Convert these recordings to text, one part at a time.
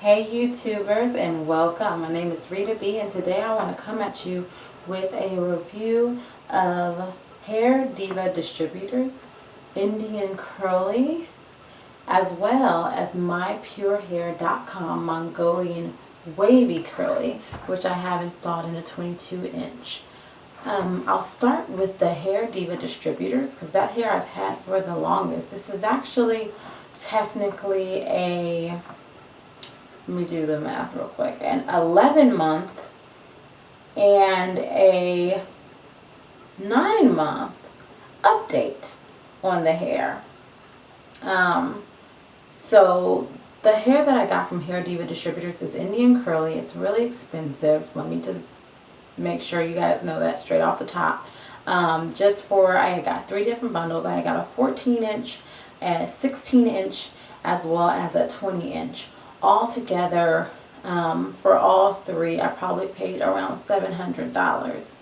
Hey YouTubers, and welcome. My name is Rita B, and today I want to come at you with a review of Hair Diva Distributors, Indian Curly, as well as MyPureHair.com Mongolian Wavy Curly, which I have installed in a 22-inch. I'll start with the Hair Diva Distributors because that hair I've had for the longest. This is actually technically let me do the math real quick, an 11-month and a 9-month update on the hair. So the hair that I got from Hair Diva Distributors is Indian Curly. It's really expensive. Let me just make sure you guys know that straight off the top. I got 3 different bundles. I got a 14-inch, a 16-inch, as well as a 20-inch. All together, for all 3, I probably paid around $700.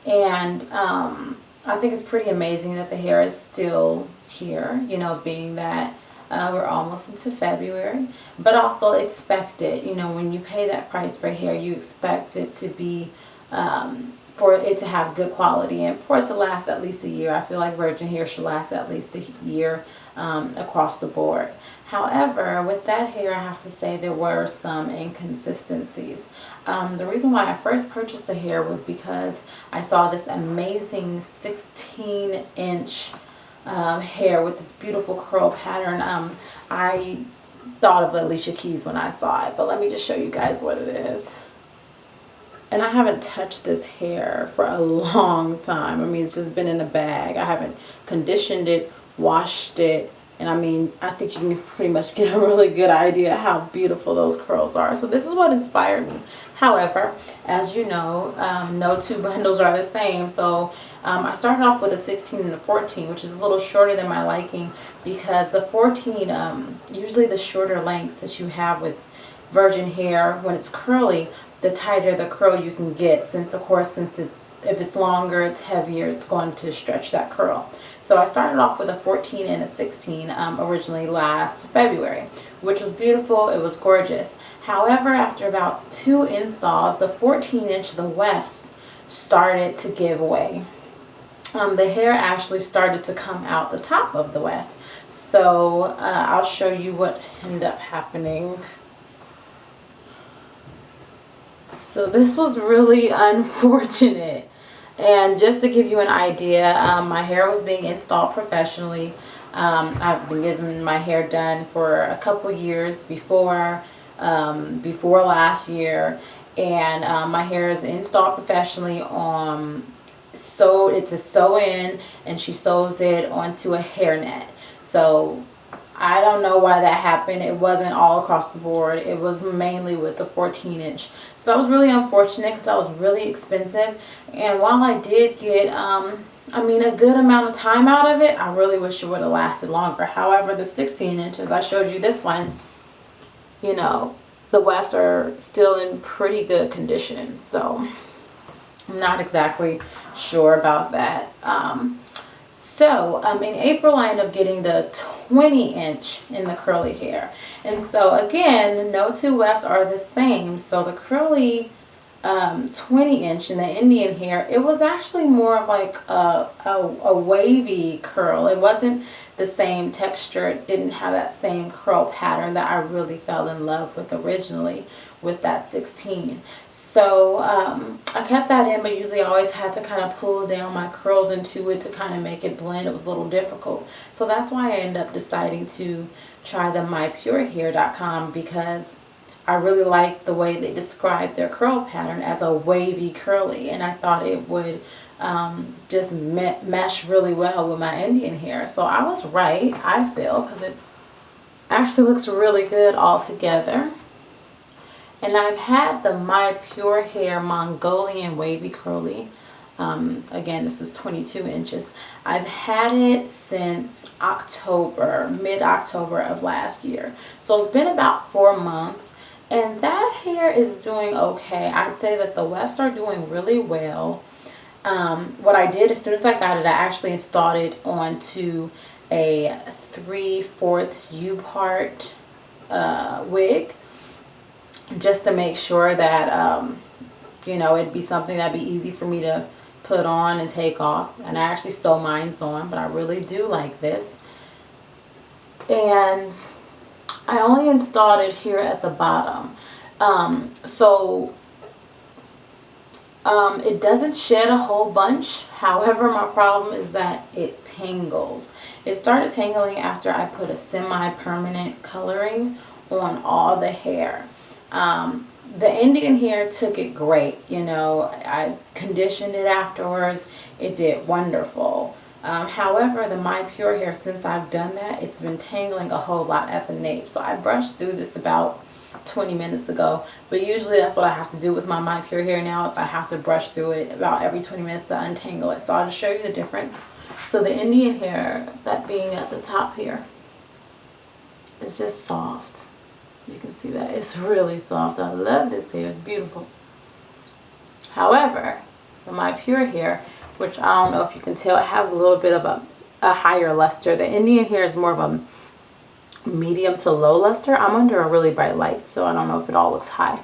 And I think it's pretty amazing that the hair is still here, being that we're almost into February, but also expect it. When you pay that price for hair, you expect it to be, for it to have good quality and for it to last at least a year. I feel like virgin hair should last at least a year across the board. However, with that hair, I have to say there were some inconsistencies. The reason why I first purchased the hair was because I saw this amazing 16-inch hair with this beautiful curl pattern. I thought of Alicia Keys when I saw it, but let me just show you guys what it is. And I haven't touched this hair for a long time. I mean, it's just been in a bag. I haven't conditioned it, washed it, and I think you can pretty much get a really good idea how beautiful those curls are. So this is what inspired me. However, as you know, no 2 bundles are the same. So I started off with a 16 and a 14, which is a little shorter than my liking, because the 14, usually the shorter lengths that you have with virgin hair, when it's curly, the tighter the curl you can get, since if it's longer, it's heavier, it's going to stretch that curl. So I started off with a 14 and a 16 originally last February, which was beautiful. It was gorgeous. However, after about 2 installs, the 14-inch, the wefts started to give way. The hair actually started to come out the top of the weft. So I'll show you what ended up happening. So this was really unfortunate. And just to give you an idea, my hair was being installed professionally. I've been getting my hair done for a couple years before last year, and my hair is installed professionally on. So it's a sew-in, and she sews it onto a hairnet. So I don't know why that happened. It wasn't all across the board. It was mainly with the 14-inch. So that was really unfortunate because that was really expensive. And while I did get, a good amount of time out of it, I really wish it would have lasted longer. However, the 16-inch, as I showed you this one, the wefts are still in pretty good condition. So I'm not exactly sure about that. So in April, I ended up getting the 20-inch in the curly hair. And so again, no 2 wefts are the same. So the curly 20-inch in the Indian hair, it was actually more of like a wavy curl. It wasn't the same texture. It didn't have that same curl pattern that I really fell in love with originally with that 16. So I kept that in, but usually I always had to kind of pull down my curls into it to kind of make it blend. It was a little difficult. So that's why I ended up deciding to try the MyPureHair.com, because I really liked the way they described their curl pattern as a wavy curly, and I thought it would just mesh really well with my Indian hair. So I was right, I feel, because it actually looks really good all together. And I've had the MyPureHair Mongolian Wavy Curly. Again, this is 22 inches. I've had it since mid-October of last year. So it's been about 4 months. And that hair is doing okay. I'd say that the wefts are doing really well. What I did, as soon as I got it, I actually installed it onto a 3/4 U-part wig. just to make sure that, you know, it'd be something that'd be easy for me to put on and take off. And I actually sew mine's on, but I really do like this. And I only installed it here at the bottom. It doesn't shed a whole bunch. However, my problem is that it tangles. It started tangling after I put a semi-permanent coloring on all the hair. The Indian hair took it great. You know, I conditioned it afterwards. It did wonderful. However, the MyPureHair, since I've done that, it's been tangling a whole lot at the nape. So I brushed through this about 20 minutes ago, but usually that's what I have to do with my MyPureHair now, is I have to brush through it about every 20 minutes to untangle it. So I'll just show you the difference. So the Indian hair, that being at the top here, is just soft. You can see that it's really soft. I love this hair. It's beautiful. However, the MyPureHair, which I don't know if you can tell, it has a little bit of a higher luster. The Indian hair is more of a medium to low luster. I'm under a really bright light, so I don't know if it all looks high,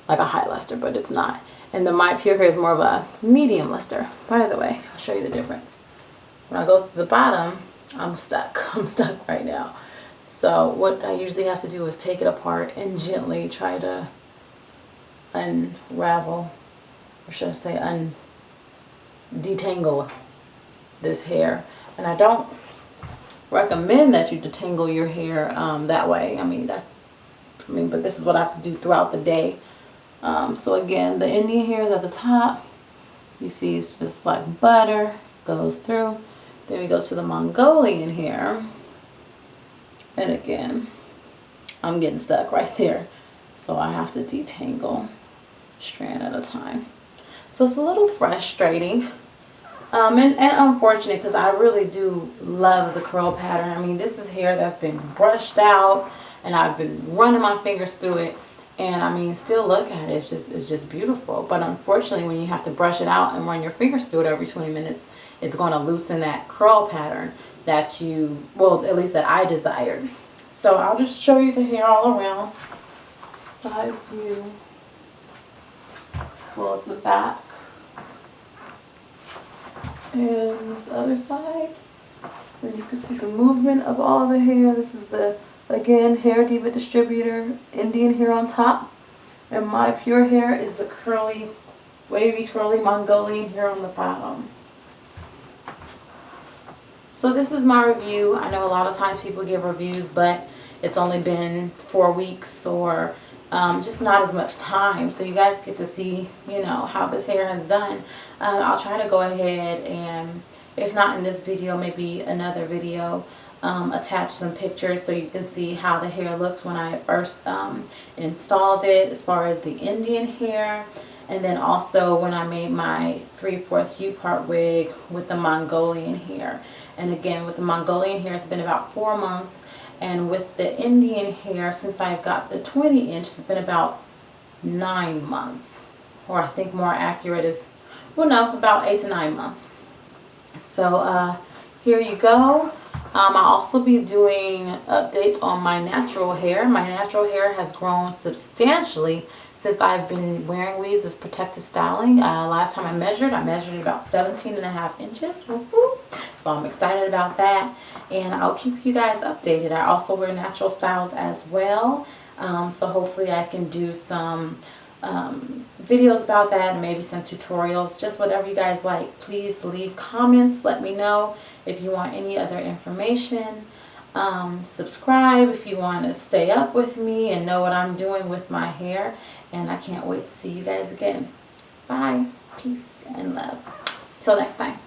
like a high luster, but it's not. And the MyPureHair is more of a medium luster. By the way, I'll show you the difference. When I go to the bottom, I'm stuck. I'm stuck right now. So what I usually have to do is take it apart and gently try to unravel, or should I say detangle this hair. And I don't recommend that you detangle your hair that way. But this is what I have to do throughout the day. So again, the Indian hair is at the top. You see it's just like butter, goes through. Then we go to the Mongolian hair. And again, I'm getting stuck right there. So I have to detangle strand at a time. So it's a little frustrating and unfortunate, because I really do love the curl pattern. I mean, this is hair that's been brushed out and I've been running my fingers through it. And I mean, still look at it, it's just beautiful. But unfortunately, when you have to brush it out and run your fingers through it every 20 minutes, it's going to loosen that curl pattern that at least that I desired. So I'll just show you the hair all around, side view, as well as the back. And this other side, and you can see the movement of all the hair. This is the, again, Hair Diva Distributor Indian hair on top, and MyPureHair is the curly, wavy, curly Mongolian hair on the bottom. So this is my review. I know a lot of times people give reviews, but it's only been 4 weeks or just not as much time. So you guys get to see, you know, how this hair has done. I'll try to go ahead and, if not in this video, maybe another video, attach some pictures so you can see how the hair looks when I first installed it, as far as the Indian hair. And then also when I made my 3/4 U-part wig with the Mongolian hair. And again, with the Mongolian hair, it's been about 4 months. And with the Indian hair, since I've got the 20-inch, it's been about 9 months. Or I think more accurate is, well, no, about 8 to 9 months. So here you go. I'll also be doing updates on my natural hair. My natural hair has grown substantially since I've been wearing weaves as protective styling. Last time I measured it about 17.5 inches. Woo-hoo. So I'm excited about that, and I'll keep you guys updated. I also wear natural styles as well, so hopefully I can do some videos about that, and maybe some tutorials, just whatever you guys like. Please leave comments, let me know if you want any other information. Subscribe if you want to stay up with me and know what I'm doing with my hair, and I can't wait to see you guys again. Bye, peace and love. Till next time.